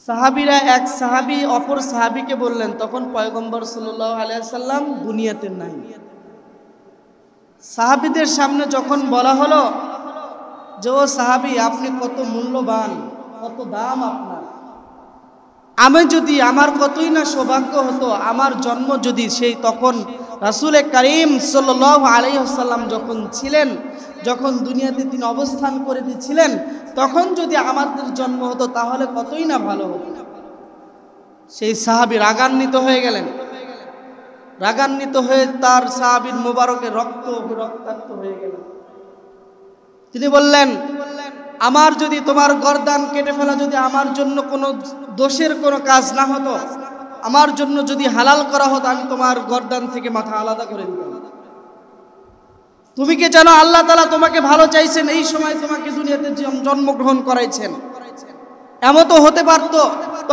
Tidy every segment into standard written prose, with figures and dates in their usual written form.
সাহাবীরা এক সাহাবী অপর সাহাবীকে বললেন, তখন পয়গম্বর সাল্লাল্লাহু আলাইহি সাল্লাম দুনিয়াতে নাই। সাহাবীদের সামনে যখন বলা হলো যে ও সাহাবী, আপনি কত মূল্যবান, কত দাম আপনার, আমি যদি, আমার কতই না সৌভাগ্য হতো আমার জন্ম যদি সেই তখন রাসূল করিম সাল্লাল্লাহু আলাইহি ওয়াসাল্লাম যখন ছিলেন, যখন দুনিয়াতে তিনি অবস্থান করে দিয়েছিলেন, তখন যদি আমাদের জন্ম হতো তাহলে কতই না ভালো হতো। সেই সাহাবী রাগান্বিত হয়ে গেলেন, রাগান্বিত হয়ে তার সাহাবীর মোবারকের রক্তাক্ত হয়ে গেল। তিনি বললেন, আমার যদি তোমার গর্দান কেটে ফেলা যদি আমার জন্য কোনো দোষের কোনো কাজ না হতো, আমার জন্য যদি হালাল করা হতো, আমি তোমার গর্দান থেকে মাথা আলাদা করে দিতাম। তুমি কি জানো আল্লাহ তাআলা তোমাকে ভালো চাইছেন, এই সময় তোমাকে দুনিয়াতে জন্মগ্রহণ করাইছেন। এমন তো হতে পারত,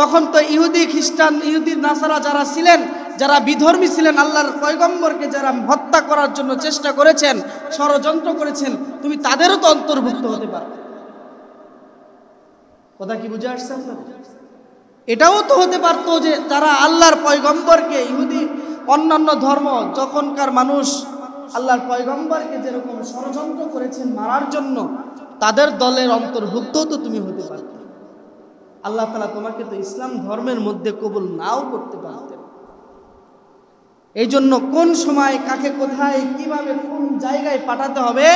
তখন তো ইহুদি খ্রিস্টান, ইহুদি নাসারা যারা ছিলেন, যারা বিধর্মী ছিলেন, আল্লাহর পয়গম্বরকে যারা হত্যা করার জন্য চেষ্টা করেছেন, ষড়যন্ত্র করেছেন, তুমি তাদেরও তো অন্তর্ভুক্ত হতে পারো। কথা কি বুঝে আসছে আপনাদের? এটাও তো হতে পারতো যে তারা আল্লাহর পয়গম্বরকে, ইহুদি অন্যান্য ধর্ম যখনকার মানুষ আল্লাহর পয়গম্বরকে যেরকম ষড়যন্ত্র করেছেন মারার জন্য, তাদের দলের অন্তর্ভুক্ত তো তুমি হতে পারতে। আল্লাহ তাআলা তোমাকে তো ইসলাম ধর্মের মধ্যে কবুল নাও করতে পারতেন। এই জন্য কোন সময় কাকে কোথায় কিভাবে কোন জায়গায় পাঠাতে হবে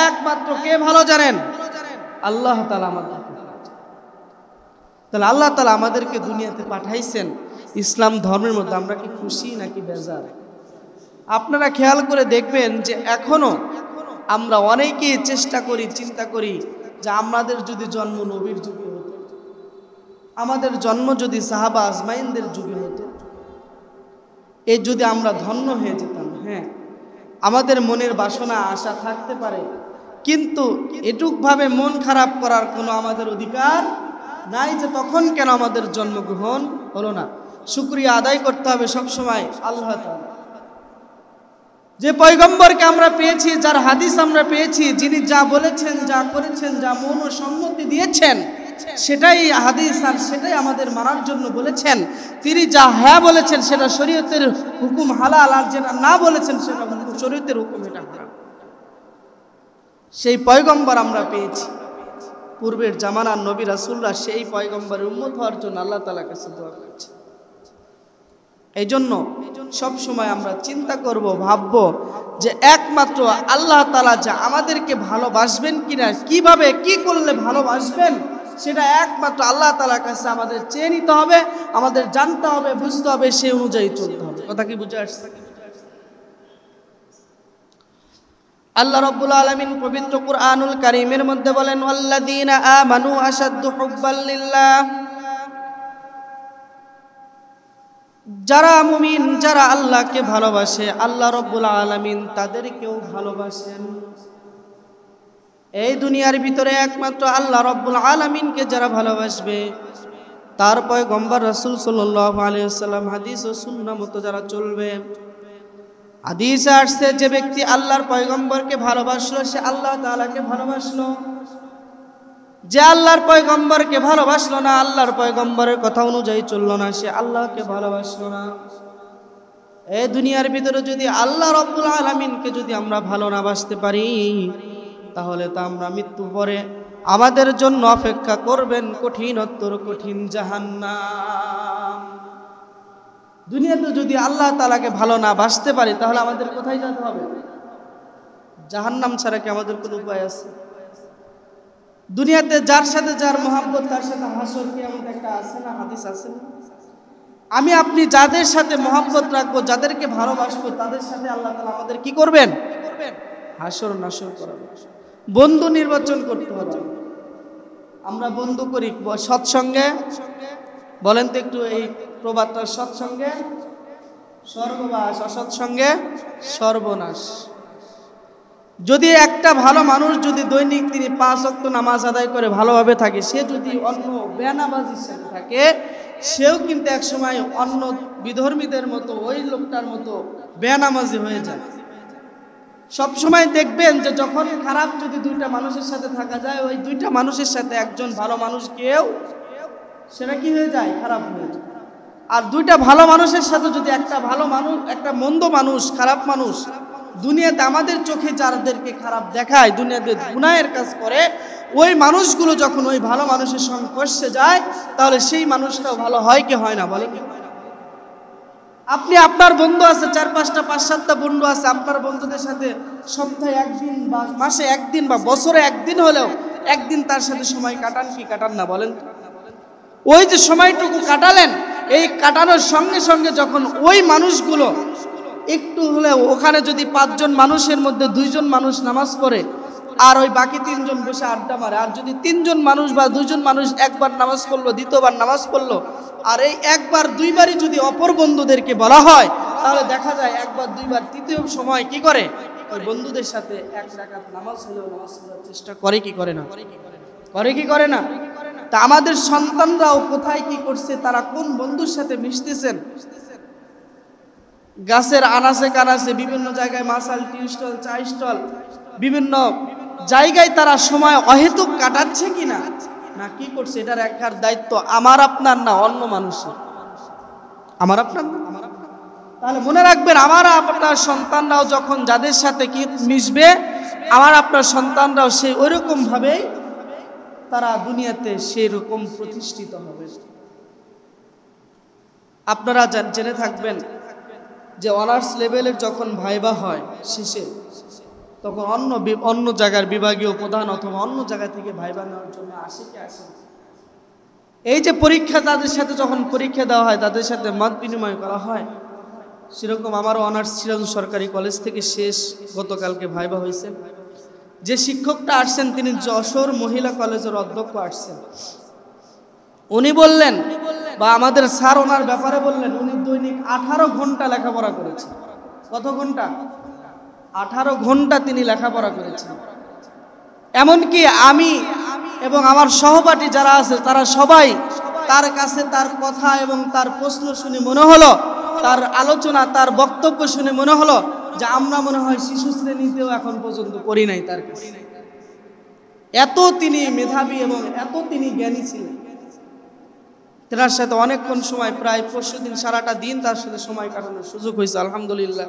একমাত্র কে ভালো জানেন? আল্লাহ তাআলা। তাহলে আল্লাহ তাআলা আমাদেরকে দুনিয়াতে পাঠাইছেন ইসলাম ধর্মের মধ্যে, আমরা কি খুশি নাকি বেজার? আপনারা খেয়াল করে দেখবেন যে এখনো আমরা অনেকেই চেষ্টা করি, চিন্তা করি যে আমাদের যদি জন্ম নবীর যুগে হতো, আমাদের জন্ম যদি সাহাবা আজমাইনদের যুগে হতো, এই যদি আমরা ধন্য হয়ে যেতাম। হ্যাঁ, আমাদের মনের বাসনা আশা থাকতে পারে, কিন্তু এটুকভাবে মন খারাপ করার কোনো আমাদের অধিকার নাই যে তখন কেন আমাদের জন্মগ্রহণ হলো না। শুকরিয়া আদায় করতে হবে সবসময় আল্লাহ তাআলা, যে পয়গম্বরকে আমরা পেয়েছি, যার হাদিস আমরা পেয়েছি, যিনি যা বলেছেন, যা করেছেন, যা মন ও সম্মতি দিয়েছেন, সেটাই হাদিস আর সেটাই আমাদের মানার জন্য বলেছেন। তিনি যা হ্যাঁ বলেছেন সেটা শরীয়তের হুকুম হালাল, আর যেটা না বলেছেন সেটা শরীয়তের হুকুম, এটা হারাম। সেই পয়গম্বর আমরা পেয়েছি। পূর্বের জামানার নবী রাসূলরা সেই পয়গম্বরের উম্মত হওয়ার জন্য আল্লাহ তাআলার কাছে দোয়া করছে। এই জন্য সব সময় আমরা চিন্তা করব, ভাববো যে একমাত্র আল্লাহ তাআলা যে আমাদেরকে ভালোবাসবেন কিনা, কিভাবে কি করলে ভালোবাসবেন, সেটা একমাত্র আল্লাহ তাআলার কাছে আমাদের চেয়ে নিতে হবে, আমাদের জানতে হবে, বুঝতে হবে, সেই অনুযায়ী চলতে হবে। কথা কি বুঝে আসছে? আল্লাহ রাব্বুল আলামিন পবিত্র কুরআনুল কারীমের মধ্যে বলেন, ওয়াল্লাযীনা আমানু আশাদ্দু হুব্বাল লিল্লাহ, যারা মুমিন, যারা আল্লাহকে ভালোবাসে, আল্লাহ রাব্বুল আলামিন তাদেরকেও ভালোবাসেন। এই দুনিয়ার ভিতরে একমাত্র আল্লাহ রাব্বুল আলামিনকে যারা ভালোবাসবে, তার পয়গম্বর রাসূল সাল্লাল্লাহু আলাইহি ওয়াসাল্লাম হাদিস ও সুন্নাহ মতো যারা চলবে। হাদিসে আসছে, যে ব্যক্তি আল্লাহর পয়গম্বরকে ভালোবাসলো সে আল্লাহ তাআলাকে ভালোবাসলো। যে আল্লাহর পয়গম্বরকে ভালোবাসলো না, আল্লাহর পয়গম্বরের কথা অনুযায়ী চললো না, সে আল্লাহকে ভালোবাসলো না। এই দুনিয়ার ভিতরে যদি আল্লাহ রাব্বুল আলামিনকে যদি আমরা ভালো না বাসতে পারি, তাহলে তো আমরা মৃত্যু পরে আমাদের জন্য অপেক্ষা করবেন কঠিনোত্তর কঠিন জাহান্নাম। দুনিয়াতে যদি আল্লাহ তাআলাকে ভালো না বাসতে পারি, তাহলে আমাদের কোথায় যেতে হবে? জাহান্নাম ছাড়া কি আমাদের কোনো উপায় আছে? দুনিয়াতে যার সাথে যার মহব্বত, তার সাথে হাসর কিয়ামত একটা আছে না, হাদিস আছে না? আমি আপনি যাদের সাথে মহব্বত রাখবো, যাদেরকে ভালোবাসবো, তাদের সাথে আল্লাহ তাআলা আমাদের কি করবেন? হাসর নাসর করাবেন। বন্ধু নির্বাচন করতে হবে। আমরা বন্ধু করি সৎসঙ্গে, বলেন তো একটু এই প্রবাদটা, সৎসঙ্গে স্বর্গবাস, অসৎসঙ্গে সর্বনাশ। যদি একটা ভালো মানুষ যদি দৈনিক তিনি 5 ওয়াক্ত নামাজ আদায় করে ভালোভাবে থাকে, সে যদি অন্য বেনামাজির সাথে থাকে, সেও কিন্তু এক সময় অন্য বিধর্মীদের মতো, ওই লোকটার মতো বেনামাজি হয়ে যায়। সব সময় দেখবেন যে যখন খারাপ যদি দুইটা মানুষের সাথে থাকা যায়, ওই দুইটা মানুষের সাথে একজন ভালো মানুষ কেউ সেটা কি হয়ে যায়? খারাপ হয়ে যায়। আর দুইটা ভালো মানুষের সাথে যদি একটা ভালো মানুষ, একটা মন্দ মানুষ, খারাপ মানুষ দুনিয়াতে আমাদের চোখে যাদেরকে খারাপ দেখায়, দুনিয়াতে গুনাহের কাজ করে, ওই মানুষগুলো যখন ওই ভালো মানুষের সংস্পর্শে যায়, তাহলে সেই মানুষটাও ভালো হয় কি হয় না বলেন? আপনি আপনার বন্ধু আছে 4-5টা 5-7টা বন্ধু আছে, আপনার বন্ধুদের সাথে সপ্তাহে একদিন বা মাসে একদিন বা বছরে একদিন হলেও একদিন তার সাথে সময় কাটান কি কাটান না বলেন? ওই যে সময়টুকু কাটালেন, এই কাটানোর সঙ্গে সঙ্গে যখন ওই মানুষগুলো একটু হলেও, ওখানে যদি 5 জন মানুষের মধ্যে 2 জন মানুষ নামাজ পড়ে আর ওই বাকি 3 জন বসে আড্ডা মারে, আর যদি 3 জন মানুষ বা 2 জন মানুষ একবার নামাজ পড়লো, দ্বিতীয়বার নামাজ পড়লো, আর এই একবার দুইবারই যদি অপর বন্ধুদেরকে বলা হয়, তাহলে দেখা যায় একবার দুইবার তৃতীয় সময় কি করে? ওই বন্ধুদের সাথে 1 রাকাত নামাজ হলেও নামাজ পড়ার চেষ্টা করে কি করে না? করে কি করে না? তা আমাদের সন্তানরাও কোথায় কি করছে, তারা কোন বন্ধুর সাথে মিশতেছেন? গাছের আনাচে কানাচে বিভিন্ন জায়গায় মাসাল, টি স্টল, চা স্টল, বিভিন্ন জায়গায় তারা সময় অহেতুক কাটাচ্ছে কিনা, না কি করছে? এটার একটার দায়িত্ব আমার আপনার না, অন্য মানুষের। আমার আপনার না। তাহলে মনে রাখবেন, আমার আপনার সন্তানরাও যখন যাদের সাথে কি মিশবে, আমার আপনার সন্তানরাও সেই ওইরকম ভাবেই তারা দুনিয়াতে সেই রকম প্রতিষ্ঠিত হবে। আপনারা জেনে থাকবেন যে অনার্স লেভেলের যখন ভাইবা হয় শেষে, তখন অন্য জায়গার বিভাগীয় প্রধান অথবা অন্য জায়গা থেকে ভাইবা নেওয়ার জন্য আসে কি আসে? এই যে পরীক্ষা, তাদের সাথে যখন পরীক্ষা দেওয়া হয়, তাদের সাথে মত বিনিময় করা হয়, সেরকম আমারও অনার্স সিরাজুল সরকারি কলেজ থেকে শেষ গতকালকে ভাইবা হয়েছে। যে শিক্ষকটা আসছেন তিনি যশোর মহিলা কলেজের অধ্যক্ষ আসছেন। উনি বললেন, বা আমাদের স্যার ওনার ব্যাপারে বললেন, উনি দৈনিক 18 ঘন্টা লেখাপড়া করেছেন। কত ঘন্টা? 18 ঘন্টা তিনি লেখাপড়া করেছেন। এমনকি আমি এবং আমার সহপাঠী যারা আছে তারা সবাই তার কাছে তার কথা এবং তার প্রশ্ন শুনে মনে হলো, তার আলোচনা, তার বক্তব্য শুনে মনে হলো যে আমরা মনে হয় শিশু শ্রেণীতেও এখন পর্যন্ত পড়ি নাই তার কাছে। এত তিনি মেধাবী এবং এত তিনি জ্ঞানী ছিলেন। তার সাথে অনেকক্ষণ সময়, প্রায় 25 দিন সারাটা দিন তার সাথে সময় কাটানোর সুযোগ হয়েছে। আলহামদুলিল্লাহ।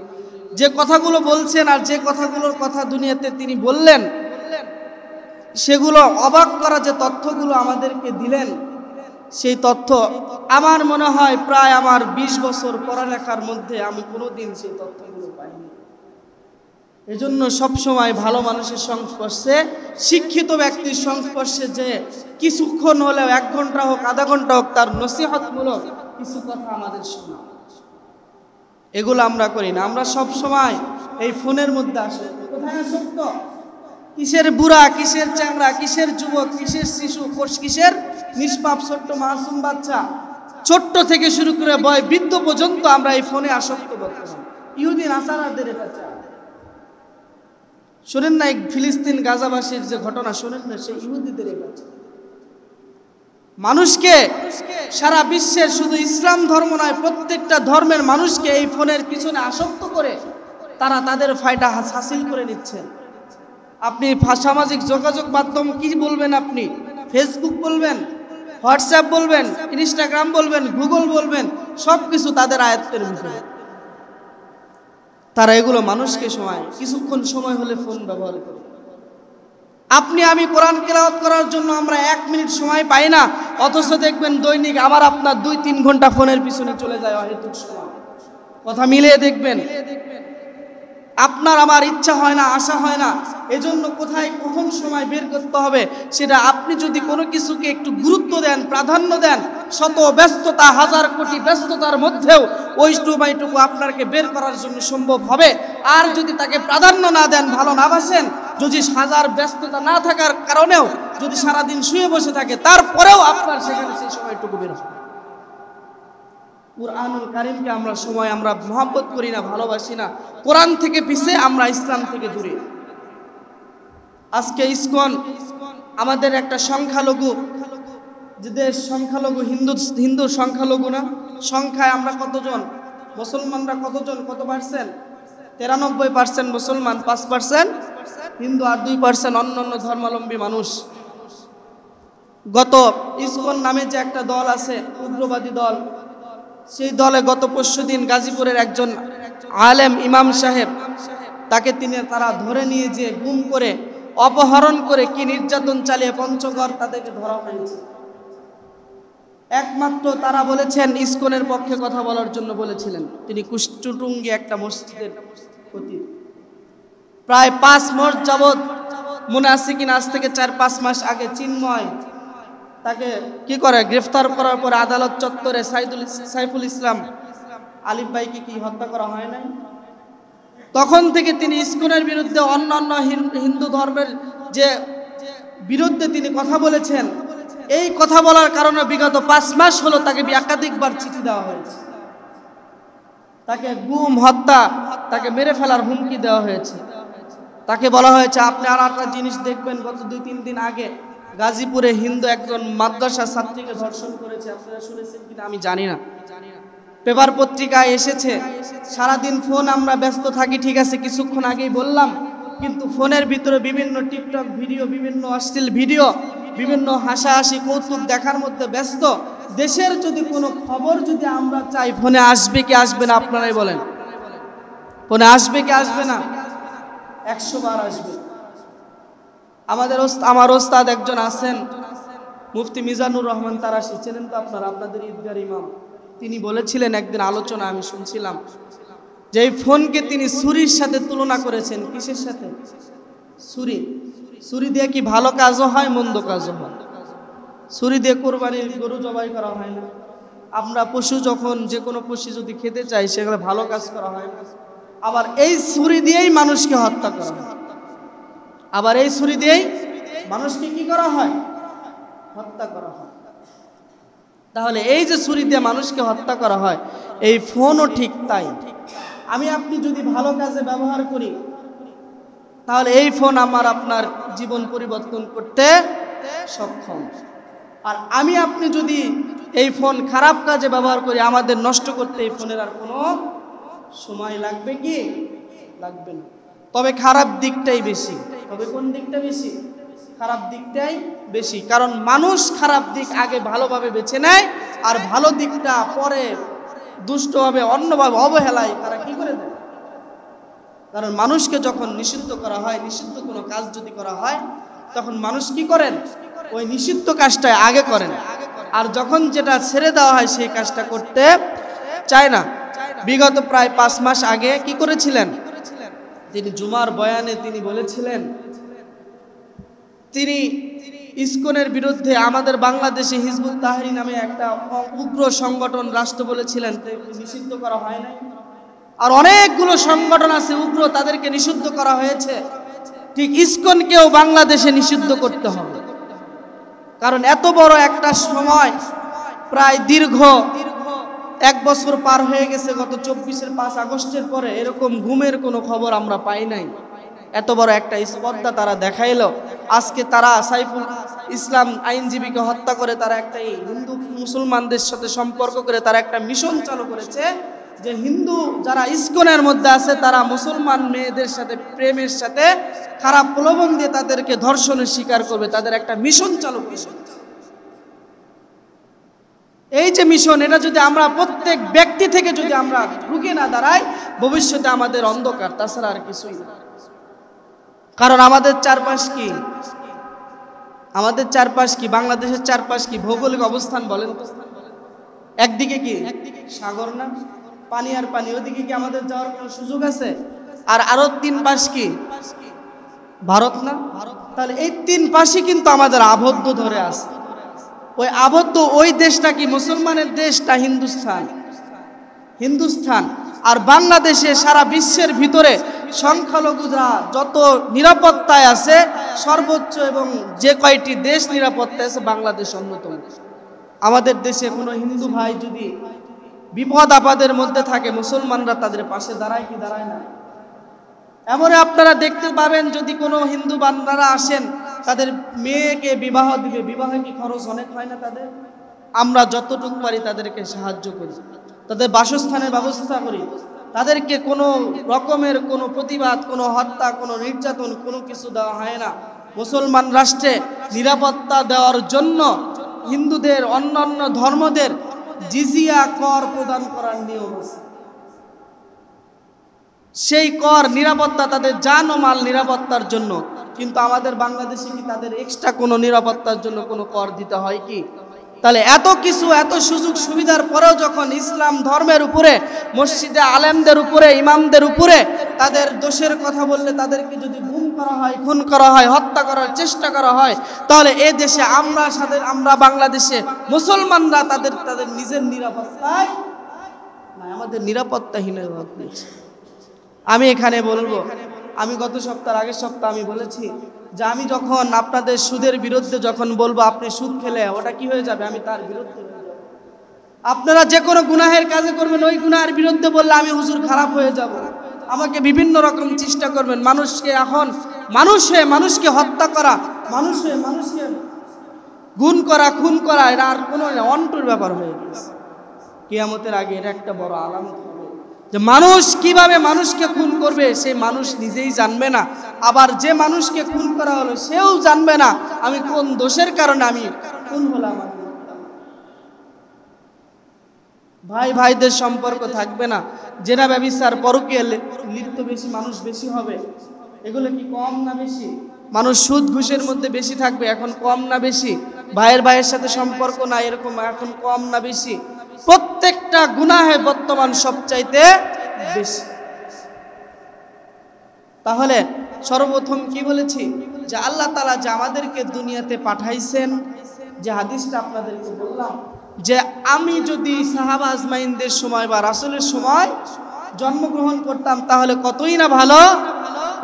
যে কথাগুলো বলছেন আর যে কথাগুলোর কথা দুনিয়াতে তিনি বললেন, সেগুলো অবাক করা যে তথ্যগুলো আমাদেরকে দিলেন, সেই তথ্য আমার মনে হয় প্রায় আমার 20 বছর পড়ালেখার মধ্যে আমি কোনোদিন সেই তথ্যগুলো পাইনি। এজন্য সবসময় ভালো মানুষের সংস্পর্শে, শিক্ষিত ব্যক্তির সংস্পর্শে যে কিছুক্ষণ হলেও 1 ঘন্টা হোক, আধা ঘন্টা হোক, তার নসিহতমূলক কিছু কথা আমাদের শোনা, এগুলো আমরা করি না। আমরা সব সময় এই ফোনের মধ্যে আসি। কোথায় আসক্ত? কিসের বুড়া, কিসের চ্যাংড়া, কিসের যুবক, কিসের শিশু, কিসের নিষ্পাপ ছোট্ট মাসুম বাচ্চা, ছোট্ট থেকে শুরু করে বৃদ্ধ পর্যন্ত আমরা এই ফোনে আসক্ত বর্তমান। ইহুদি নাসারাদের এটা চায়। শোনেন না ফিলিস্তিন গাজাবাসীর যে ঘটনা, শোনেন না, সেই ইহুদিদের এটা চায়। মানুষকে সারা বিশ্বের, শুধু ইসলাম ধর্ম নয়, প্রত্যেকটা ধর্মের মানুষকে এই ফোনের পিছনে আসক্ত করে তারা তাদের ফায়দা হাসিল করে নিচ্ছেন। আপনি সামাজিক যোগাযোগ মাধ্যম কি বলবেন? আপনি ফেসবুক বলবেন, হোয়াটসঅ্যাপ বলবেন, ইনস্টাগ্রাম বলবেন, গুগল বলবেন, সব কিছু তাদের আয়ত্তের ভিতরে। তারা এগুলো মানুষকে কিছুক্ষণ সময় হলে ফোন ব্যবহার করে। আপনি আমি কোরআন তেলাওয়াত করার জন্য আমরা 1 মিনিট সময় পাই না, অথচ দেখবেন দৈনিক আমার আপনার 2-3 ঘন্টা ফোনের পিছনে চলে যায় অহেতুক সময়। কথা মিলিয়ে দেখবেন। আপনার আমার ইচ্ছা হয় না, আশা হয় না, এজন্য কোথায় কখন সময় বের করতে হবে সেটা আপনি যদি কোনো কিছুকে একটু গুরুত্ব দেন, প্রাধান্য দেন, শত ব্যস্ততা, হাজার কোটি ব্যস্ততার মধ্যেও ওই সময়টুকু আপনাকে বের করার জন্য সম্ভব হবে। আর যদি তাকে প্রাধান্য না দেন, ভালো না বাসেন, যদি হাজার ব্যস্ততা না থাকার কারণেও যদি সারাদিন শুয়ে বসে থাকে, তারপরেও আপনার সেখানে সেই সময়টুকু বের হবে। কুরআনুল কারীমকে আমরা মহব্বত করি না, ভালোবাসি না। কোরআন থেকে পিছে, আমরা ইসলাম থেকে দূরে। আজকে ইসকন আমাদের একটা সংখ্যালঘু, যে দেশ সংখ্যালঘু, হিন্দু সংখ্যালঘু না? সংখ্যায় আমরা কতজন? মুসলমানরা কতজন? কত পার্সেন্ট? 93% মুসলমান, 5% হিন্দু, আর 2% অন্যান্য ধর্মাবলম্বী মানুষ। গত ইসকন নামে যে একটা দল আছে, উগ্রবাদী দল, সেই দলে গত পরশুদিন গাজীপুরের একজন আলেম ইমাম সাহেব, তারা ধরে নিয়ে যে গুম করে অপহরণ করে কি নির্যাতন চালিয়ে পঞ্চগড় তাদেরকে ধরা হয়েছে। একমাত্র তারা বলেছেন ইসকনের পক্ষে কথা বলার জন্য বলেছিলেন। তিনি কুষ্ঠটুঙ্গি একটা মসজিদের খতিব। প্রায় 5 মাস যাবৎ মনে আছে কিনা, আজ থেকে 4-5 মাস আগে চিন্ময় তাকে কি করে গ্রেফতার করার পর আদালত চত্বরে সাইফুল ইসলাম আলিফ ভাইকে কি হত্যা করা হয় নাই? তখন থেকে তিনি ইসকনের বিরুদ্ধে, অন্যান্য হিন্দু ধর্মের যে বিরুদ্ধে তিনি কথা বলেছেন। এই কথা বলার কারণে বিগত 5 মাস হলো তাকে একাধিকবার চিঠি দেওয়া হয়েছে, তাকে গুম, হত্যা, তাকে মেরে ফেলার হুমকি দেওয়া হয়েছে। তাকে বলা হয়েছে আপনি আর একটা জিনিস দেখবেন, গত 2-3 দিন আগে গাজীপুরে হিন্দু একজন মাদ্রাসা ছাত্রীকে ধর্ষণ করেছে। আপনারা শুনেছেন কিনা আমি জানি না, পেপার পত্রিকায় এসেছে। সারাদিন ফোন আমরা ব্যস্ত থাকি, ঠিক আছে, কিছুক্ষণ আগেই বললাম, কিন্তু ফোনের ভিতরে বিভিন্ন টিকটক ভিডিও, বিভিন্ন অশ্লীল ভিডিও, বিভিন্ন হাসাহাসি কৌতুক দেখার মধ্যে ব্যস্ত। দেশের যদি কোনো খবর যদি আমরা চাই, ফোনে আসবে কি আসবে না? আপনারাই বলেন, ফোনে আসবে কি আসবে না? 100 বার আসবে। আমার ওস্তাদ একজন আছেন, মুফতি মিজানুর রহমান তারাশি, চেনেন তো আপনারা, আপনাদের ঈদগার ইমাম। তিনি বলেছিলেন একদিন আলোচনা আমি শুনছিলাম, যে এই ফোনকে তিনি ছুরির সাথে তুলনা করেছেন। কিসের সাথে? ছুরি দিয়ে কি ভালো কাজও হয়, মন্দ কাজও হয়। ছুরি দিয়ে কোরবানির গরু জবাই করা হয় না। আমরা পশু যখন, যে কোনো পশু যদি খেতে চাই, সেখানে ভালো কাজ করা হয় না। আবার এই ছুরি দিয়েই মানুষকে হত্যা করা হয়। আবার এই ছুরি দিয়েই মানুষকে কি করা হয়? হত্যা করা হয়। তাহলে এই যে ছুরি দিয়ে মানুষকে হত্যা করা হয়, এই ফোনও ঠিক তাই। আমি আপনি যদি ভালো কাজে ব্যবহার করি, তাহলে এই ফোন আমার আপনার জীবন পরিবর্তন করতে সক্ষম। আর আমি আপনি যদি এই ফোন খারাপ কাজে ব্যবহার করি, আমাদের নষ্ট করতে এই ফোনের আর কোনো সময় লাগবে কি? লাগবে না। তবে খারাপ দিকটাই বেশি। তবে কোন দিকটা বেশি? খারাপ দিকটাই বেশি। কারণ মানুষ খারাপ দিক আগে ভালোভাবে বেছে নেয়, আর ভালো দিকটা পরে দুষ্টভাবে, অন্যভাবে, অবহেলায় তারা কি করে দেয়। কারণ মানুষকে যখন নিষিদ্ধ করা হয়, নিষিদ্ধ কোনো কাজ যদি করা হয়, তখন মানুষ কি করেন? ওই নিষিদ্ধ কাজটাই আগে করেন। আর যখন যেটা ছেড়ে দেওয়া হয়, সেই কাজটা করতে চায় না। বিগত প্রায় 5 মাস আগে কি করেছিলেন তিনি? জুমার বয়ানে তিনি বলেছিলেন, তিনি ইসকনের বিরুদ্ধে আমাদের বাংলাদেশে হিজবুত তাহরির নামে একটা উগ্র সংগঠন রাষ্ট্র বলেছিলেন, নিষিদ্ধ করা হয় নাই। আর অনেকগুলো সংগঠন আছে উগ্র, তাদেরকে নিষিদ্ধ করা হয়েছে। ঠিক ইসকনকেও বাংলাদেশে নিষিদ্ধ করতে হবে। কারণ এত বড় একটা সময়, প্রায় দীর্ঘ 1 বছর পার হয়ে গেছে, গত 24-এর 5 আগস্টের পরে এরকম ঘুমের কোনো খবর আমরা পাই নাই। এত বড় একটা স্পর্ধা তারা দেখাইলো। আজকে তারা সাইফুল ইসলাম আইনজীবীকে হত্যা করে, তারা একটা হিন্দু মুসলমানদের সাথে সম্পর্ক করে তারা একটা মিশন চালু করেছে, যে হিন্দু যারা ইসকনের মধ্যে আছে, তারা মুসলমান মেয়েদের সাথে প্রেমের সাথে খারাপ প্রলোভন দিয়ে তাদেরকে ধর্ষণের শিকার করবে। তাদের একটা মিশন চালু করেছে। এই যে মিশন, এটা যদি আমরা প্রত্যেক ব্যক্তি থেকে যদি আমরা রুখে না দাঁড়াই, ভবিষ্যতে আমাদের অন্ধকার, তাছাড়া আর কিছুই না। কারণ আমাদের চারপাশ কি? আমাদের চারপাশ কি? বাংলাদেশের চারপাশ কি? ভৌগোলিক অবস্থান বলেন তো। একদিকে কি সাগর না? পানি আর পানি। ওদিকে কি আমাদের যাওয়ার কোনো সুযোগ আছে? আর আরো 3 পাশ কি? ভারত না? তাহলে এই 3 পাশই কিন্তু আমাদের আবদ্ধ ধরে আছে। ওই আবদ্ধ ওই দেশটা কি মুসলমানের দেশটা? হিন্দুস্থান। হিন্দুস্থান। আর বাংলাদেশে সারা বিশ্বের ভিতরে সংখ্যালঘুরা যত নিরাপত্তায় আছে, সর্বোচ্চ এবং যে কয়টি দেশ নিরাপত্তায় আছে, বাংলাদেশ অন্যতম। আমাদের দেশে কোনো হিন্দু ভাই যদি বিপদ আপদের মধ্যে থাকে, মুসলমানরা তাদের পাশে দাঁড়ায় কি দাঁড়ায় না? এমন আপনারা দেখতে পাবেন, যদি কোনো হিন্দু বান্দারা আসেন, তাদের মেয়েকে বিবাহ দিবে, বিবাহে কি খরচ অনেক হয় না তাদের? আমরা যতটুকু পারি তাদেরকে সাহায্য করি, তাদের বাসস্থানের ব্যবস্থা করি, তাদেরকে কোনো রকমের কোনো প্রতিবাদ, কোনো হত্যা, কোনো নির্যাতন, কোনো কিছু দেওয়া হয় না। মুসলমান রাষ্ট্রে নিরাপত্তা দেওয়ার জন্য হিন্দুদের অন্যান্য ধর্মদের জিজিয়া কর প্রদান করার নিয়ম আছে। সেই কর নিরাপত্তা তাদের জান ও মাল নিরাপত্তার জন্য। কিন্তু আমাদের বাংলাদেশে কি তাদের এক্সট্রা কোনো নিরাপত্তার জন্য কোনো কর দিতে হয় কি? তাহলে এত কিছু, এত সুযোগ সুবিধার পরেও যখন ইসলাম ধর্মের উপরে, মসজিদে আলেমদের উপরে, ইমামদের উপরে তাদের দোষের কথা বললে তাদেরকে যদি গুম করা হয়, খুন করা হয়, হত্যা করার চেষ্টা করা হয়, তাহলে এ দেশে আমরা বাংলাদেশে মুসলমানরা তাদের নিজের নিরাপত্তায় না, আমাদের নিরাপত্তাহীনের ভাব নিয়েছে। আমি এখানে বলবো, আমি গত সপ্তাহ, আগের সপ্তাহ আমি বলেছি যে আমি যখন আপনাদের সুদের বিরুদ্ধে যখন বলবো আপনি সুদ খেলে, ওটা কি হয়ে যাবে? আমি তার বিরুদ্ধে। আপনারা যে কোনো গুনাহের কাজে করবেন, ওই গুনাহের বিরুদ্ধে বললে আমি হুজুর খারাপ হয়ে যাব। আমাকে বিভিন্ন রকম চেষ্টা করবেন, মানুষকে এখন মানুষকে হত্যা করা, মানুষকে গুণ করা, খুন করা, এরা আর কোনো অন্টুর ব্যাপার হয়ে গেছে। কিয়ামতের আগে এটা একটা বড় আলামত হবে যে মানুষ কিভাবে মানুষকে খুন করবে সে মানুষ নিজেই জানবে না, আবার যে মানুষকে খুন করা হলো সেও জানবে না আমি কোন দোষের কারণে আমি খুন হলাম। ভাই ভাইদের সম্পর্ক থাকবে না, জেনা ব্যভিচার পরকীয়া লিপ্ত বেশি মানুষ বেশি হবে। এগুলো কি কম না বেশি? মানুষ সুদ ঘুষের মধ্যে বেশি থাকবে, এখন কম না বেশি? ভাইয়ের সাথে সম্পর্ক না, এরকম এখন কম না বেশি? প্রত্যেকটা গুনাহে বর্তমান সবচাইতে বেশি। তাহলে সর্বপ্রথম কি বলেছি যে আল্লাহ তাআলা যে আমাদেরকে দুনিয়াতে পাঠাইছেন, যে হাদিসটা আপনাদেরকে বললাম যে আমি যদি সাহাবা আজমাইনদের সময় বা রাসূলের সময় জন্মগ্রহণ করতাম তাহলে কতই না ভালো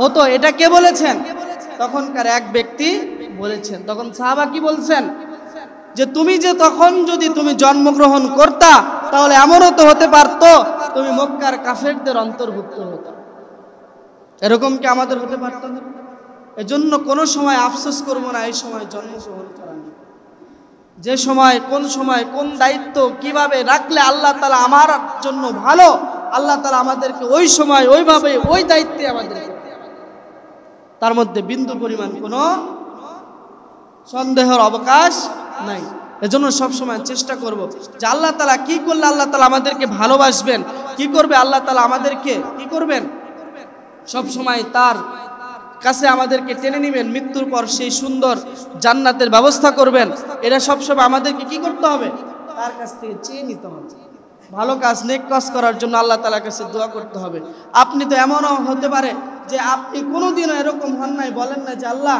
হতো। এটা কে বলেছেন? তখনকার এক ব্যক্তি বলেছেন। তখন সাহাবা কি বলছেন যে তুমি যে তখন যদি তুমি জন্মগ্রহণ করতা তাহলে এমনও তো হতে পারতো তুমি মক্কার কাফেরদের অন্তর্ভুক্ত হতো। এরকম কি আমাদের হতে পারতো? এজন্য কোনো সময় আফসোস করবো না এই সময় জন্মগ্রহণ করা নিয়ে। যে সময় কোন দায়িত্ব কিভাবে রাখলে আল্লাহ তাআলা আমার জন্য ভালো, আল্লাহ তাআলা আমাদেরকে ওই সময় ওইভাবে ওই দায়িত্বে আমাদের, তার মধ্যে বিন্দু পরিমাণ কোনো সন্দেহের অবকাশ নাই। এজন্য সবসময় চেষ্টা করব যে আল্লাহ তাআলা কি করলে আল্লাহ তাআলা আমাদেরকে ভালোবাসবেন, কি করবে আল্লাহ তাআলা আমাদেরকে কি করবেন, সবসময় তার কাছে আমাদেরকে টেনে নেবেন, মৃত্যুর পর সেই সুন্দর জান্নাতের ব্যবস্থা করবেন। এটা সবসময় আমাদেরকে কি করতে হবে? তার কাছ থেকে চেয়ে নিতে হবে। ভালো কাজ, নেক কাজ করার জন্য আল্লাহ তাআলার কাছে দোয়া করতে হবে। আপনি তো এমনও হতে পারে যে আপনি কোনোদিনও এরকম হন নাই, বলেন না যে আল্লাহ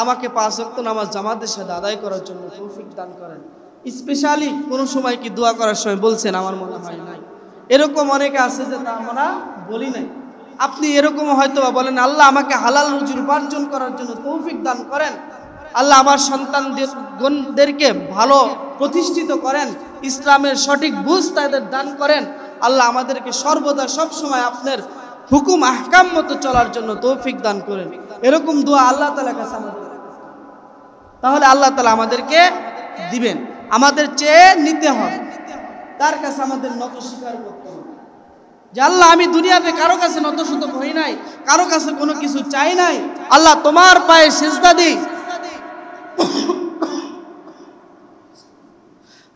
আমাকে 5 ওয়াক্ত নামাজ জামাতের সাথে আদায় করার জন্য তৌফিক দান করেন। স্পেশালি কোনো সময় কি দোয়া করার সময় বলছেন? আমার মনে হয় নাই। এরকম অনেকে আছে যে তা আমরা বলি নাই। আপনি এরকম হয়তো বলেন আল্লাহ আমাকে হালাল রুজি উপার্জন করার জন্য তৌফিক দান করেন, আল্লাহ আমার সন্তানদেরকে ভালো প্রতিষ্ঠিত করেন, ইসলামের সঠিক বুঝ তাদের দান করেন, আল্লাহ আমাদেরকে সর্বদা সবসময় আপনার হুকুম আহকাম মতো চলার জন্য তৌফিক দান করেন। এরকম দোয়া আল্লাহ তাআলার কাছে আমাদের, তাহলে আল্লাহ তাআলা আমাদেরকে দিবেন। আমাদের চেয়ে নিতে হবে, তার কাছে আমাদের নত স্বীকার করতে হবে যে আল্লাহ আমি দুনিয়াতে কারো কাছে নতশত হই নাই, কারো কাছে কোনো কিছু চাই নাই, আল্লাহ তোমার পায়ে সিজদা দিই,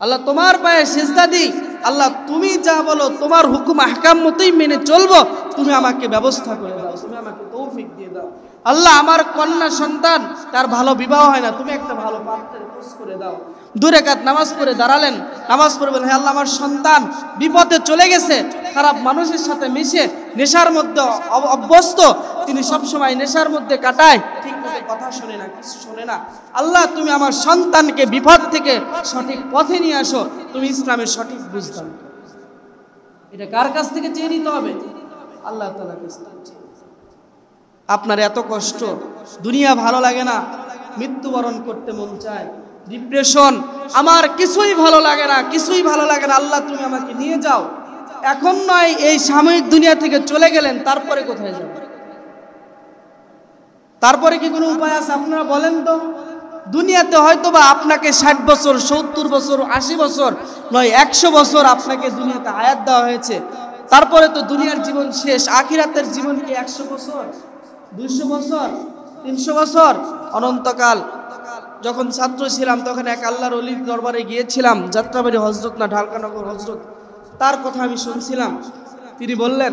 আল্লাহ তোমার পায়ে সিজদা দিই, আল্লাহ তুমি যা বলো তোমার হুকুম আহকাম মতোই মেনে চলবো, তুমি আমাকে ব্যবস্থা করে দাও, তুমি আমাকে তৌফিক দিয়ে দাও। আল্লাহ আমার কন্যা সন্তান তার ভালো বিবাহ হয় না, তুমি একটা ভালো পাত্রের খোঁজ করে দাও। 2 রাকাত নামাজ পড়ে দাঁড়ালেন, নামাজ পড়ে বলেন হে আল্লাহ আমার সন্তান বিপদে চলে গেছে, খারাপ মানুষের সাথে মিশে নেশার মধ্যে অভ্যস্ত, তিনি সবসময় নেশার মধ্যে কাটায়, ঠিক মতো কথা শোনে না, কিছু শোনে না। আল্লাহ তুমি আমার সন্তানকে বিপদ থেকে সঠিক পথে নিয়ে আসো, তুমি ইসলামের সঠিক বুঝ দান করো। এটা কার কাছ থেকে চেয়ে নিতে হবে? আল্লাহ তাআলার কাছ থেকে। আপনার এত কষ্ট, দুনিয়া ভালো লাগে না, মৃত্যুবরণ করতে মন চায়, ডিপ্রেশন, আমার কিছুই ভালো লাগে না, কিছুই ভালো লাগে না, আল্লাহ তুমি আমাকে নিয়ে যাও। এখন নয়, এই সাময়িক দুনিয়া থেকে চলে গেলেন, তারপরে কোথায় যাবেন? তারপরে কি কোনো উপায় আছে? আপনারা বলেন তো। দুনিয়াতে হয়তো বা আপনাকে 60 বছর, 70 বছর, 80 বছর নয় 100 বছর আপনাকে দুনিয়াতে হায়াত দেওয়া হয়েছে, তারপরে তো দুনিয়ার জীবন শেষ। আখিরাতের জীবন কি 100 বছর, 200 বছর? 300 বছর অনন্তকাল। যখন ছাত্র ছিলাম তখন এক আল্লাহর ওলির দরবারে গিয়েছিলাম, যাত্রাবাড়ি হযরত না ঢালকানগর হযরত, তার কথা আমি শুনছিলাম। তিনি বললেন,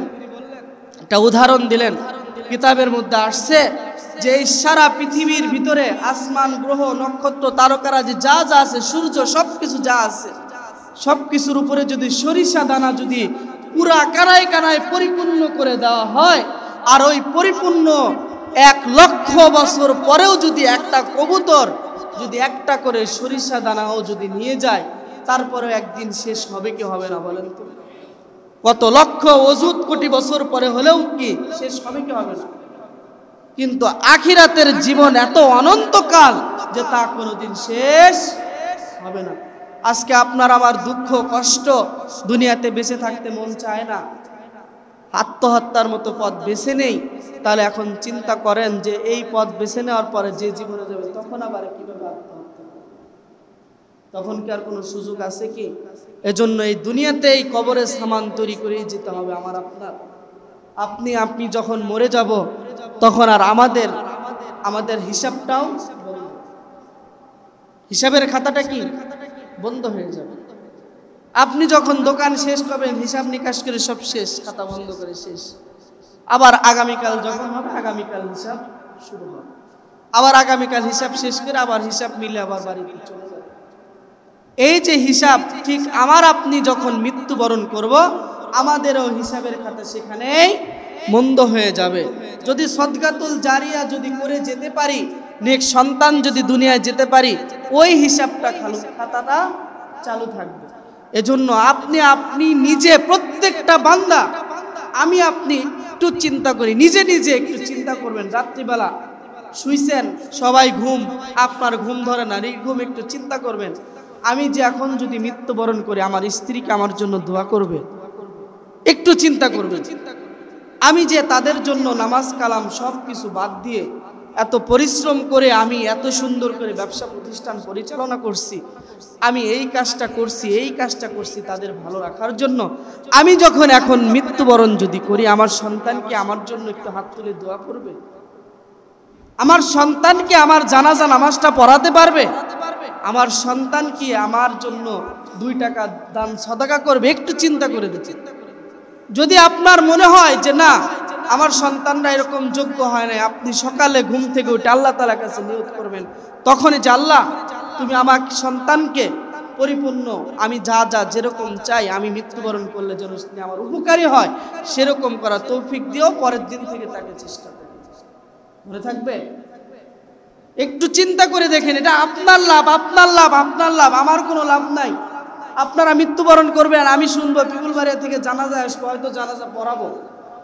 একটা উদাহরণ দিলেন, কিতাবের মধ্যে আসছে যে এই সারা পৃথিবীর ভিতরে আসমান, গ্রহ, নক্ষত্র, তারকারাজি যা যা আছে, সূর্য, সবকিছু যা আছে, সবকিছুর উপরে যদি সরিষা দানা যদি পুরা কানায় কানায় পরিপূর্ণ করে দেওয়া হয়, আর ওই পরিপূর্ণ 1 লক্ষ বছর পরেও যদি একটা কবুতর যদি একটা করে সরিষা দানাও যদি নিয়ে যায়, তারপরে একদিন শেষ হবে কি হবে না বলেন তো? কত লক্ষ অযুত কোটি বছর পরে হলেও কি শেষ হবে কি হবে না? কিন্তু আখিরাতের জীবন এত অনন্তকাল যে তা কোনোদিন শেষ হবে না। আজকে আপনার আমার দুঃখ কষ্ট, দুনিয়াতে বেঁচে থাকতে মন চায় না, আত্মহত্যার মতো পথ বেছে নেই, তাহলে এখন চিন্তা করেন যে এই পথ বেছে নেওয়ার পরে যে জীবনে যাবে তখন আবার কিভাবে আত্মহত্যা, তখন কি আর কোনো সুযোগ আছে কি? এজন্য এই দুনিয়াতেই কবরের সামান তৈরি করেই যেতে হবে আমার আপনার। আপনি যখন মরে যাব তখন আর আমাদের হিসাবটাও, হিসাবের খাতাটা কি বন্ধ হয়ে যাবে। আপনি যখন দোকান শেষ করবেন, হিসাব নিকাশ করে সব শেষ, খাতা বন্ধ করে শেষ, আবার আগামীকাল যখন হবে আগামীকাল হিসাব শুরু হবে, আবার আগামীকাল হিসাব শেষ করে আবার হিসাব মিলে আবার বাড়িতে চলে যাবে। এই যে হিসাব, ঠিক আমার আপনি যখন মৃত্যুবরণ করব, আমাদেরও হিসাবের খাতা সেখানেই বন্ধ হয়ে যাবে। যদি সদকাতুল জারিয়া যদি করে যেতে পারি, নেক সন্তান যদি দুনিয়ায় যেতে পারি, ওই হিসাবটা খাতাটা চালু থাকবে। এজন্য আপনি নিজে, প্রত্যেকটা বান্দা, আপনি একটু চিন্তা করি, নিজে নিজে একটু চিন্তা করবেন। রাত্রিবেলা শুইছেন, সবাই ঘুম, আপনার ঘুম ধরে না, ঘুম, একটু চিন্তা করবেন, আমি যে এখন যদি মৃত্যুবরণ করি, আমার স্ত্রীকে আমার জন্য দোয়া করবে, একটু চিন্তা করবেন। আমি যে তাদের জন্য নামাজ কালাম সব কিছু বাদ দিয়ে এত পরিশ্রম করে আমি এত সুন্দর করে ব্যবসা প্রতিষ্ঠান পরিচালনা করছি, আমি এই কাজটা করছি তাদের ভালো রাখার জন্য। আমি যখন এখন মৃত্যুবরণ যদি করি, আমার সন্তানকে আমার জন্য একটু হাত তুলে দোয়া করবে? আমার সন্তানকে আমার জানাজা নামাজটা পড়াতে পারবে? আমার সন্তান কি আমার জন্য 2 টাকা দান সদকা করবে? একটু চিন্তা করে দেখুন। যদি আপনার মনে হয় যে না, আমার সন্তানরা এরকম যোগ্য হয় না, আপনি সকালে ঘুম থেকে উঠে আল্লাহ তাআলার কাছে নিয়ত করবেন, তখনই যে আল্লাহ, তুমি আমার সন্তানকে পরিপূর্ণ, আমি যা যেরকম চাই, আমি মৃত্যুবরণ করলে যেন আমার উপকারী হয়, সেরকম করা তৌফিক দিও। পরের দিন থেকে তাকে চেষ্টা করবে। মনে থাকবে? একটু চিন্তা করে দেখেন, এটা আপনার লাভ, আমার কোনো লাভ নাই। আপনারা মৃত্যুবরণ করবেন, আমি শুনবো, পিপুলবাড়িয়া থেকে জানাজা আসবো, হয়তো জানাজা পড়াবো,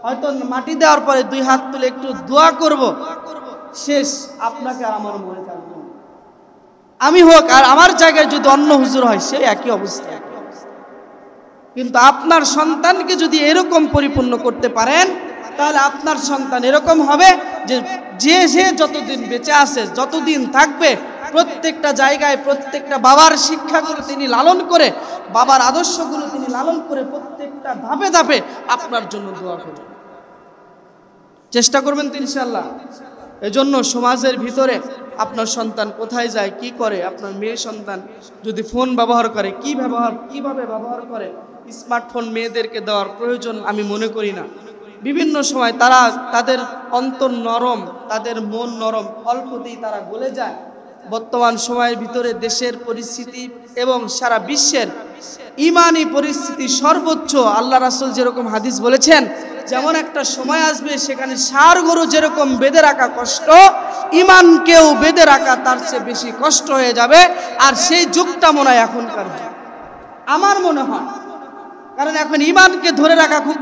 হয়তো মাটি দেওয়ার পরে 2 হাত তুলে একটু দোয়া করব, শেষ। আপনাকে আর আমার মনে থাকবে না। আমি হোক আর আমার জায়গায় যদি অন্য হুজুর হয়, সে একই অবস্থা। কিন্তু আপনার সন্তানকে যদি এরকম পরিপূর্ণ করতে পারেন, তাহলে আপনার সন্তান এরকম হবে যে সে যতদিন বেঁচে আছে, যতদিন থাকবে, প্রত্যেকটা জায়গায় প্রত্যেকটা বাবার শিক্ষাগুলো তিনি লালন করে, বাবার আদর্শগুলো তিনি লালন করে, প্রত্যেকটা ধাপে ধাপে আপনার জন্য দোয়া করবেন। চেষ্টা করবেন তো ইনশাআল্লাহ। এজন্য সমাজের ভিতরে আপনার সন্তান কোথায় যায়, কি করে, আপনার মেয়ে সন্তান যদি ফোন ব্যবহার করে, কিভাবে ব্যবহার করে, স্মার্টফোন মেয়েদেরকে দেওয়ার প্রয়োজন আমি মনে করি না। বিভিন্ন সময় তাদের অন্তর নরম, তাদের মন নরম, অল্পতেই তারা গলে যায়। বর্তমান সময়ের ভিতরে দেশের পরিস্থিতি এবং সারা বিশ্বের ইমানি পরিস্থিতি সর্বোচ্চ। আল্লাহ রাসূল যেরকম হাদিস বলেছেন, যেমন একটা সময় আসবে সেখানে ষাঁড় গরু যেরকম বেঁধে রাখা কষ্ট, ইমানকেও বেঁধে রাখা তার চেয়ে বেশি কষ্ট হয়ে যাবে। আর সেই যুগটা মনে হয় এখনকার যুগ, আমার মনে হয়। কারণ এখন ইমানকে ধরে রাখা খুব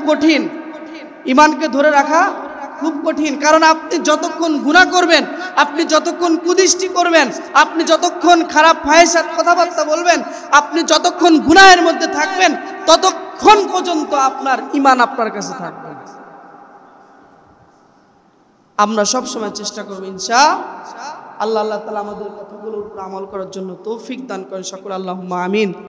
কঠিন, কারণ আপনি যতক্ষণ গুনাহ করবেন, আপনি যতক্ষণ কুদৃষ্টি করবেন, আপনি যতক্ষণ খারাপ ফাহিশাত কথাবার্তা বলবেন, আপনি যতক্ষণ গুনাহের মধ্যে থাকবেন, ততক্ষণ পর্যন্ত আপনার ঈমান আপনার কাছে থাকবে। আমরা সব সময় চেষ্টা করব ইনশাআল্লাহ। আল্লাহ তাআলা আমাদের কথাগুলোর উপর আমল করার জন্য তৌফিক দান করেন সকল, আল্লাহুম্মা আমিন।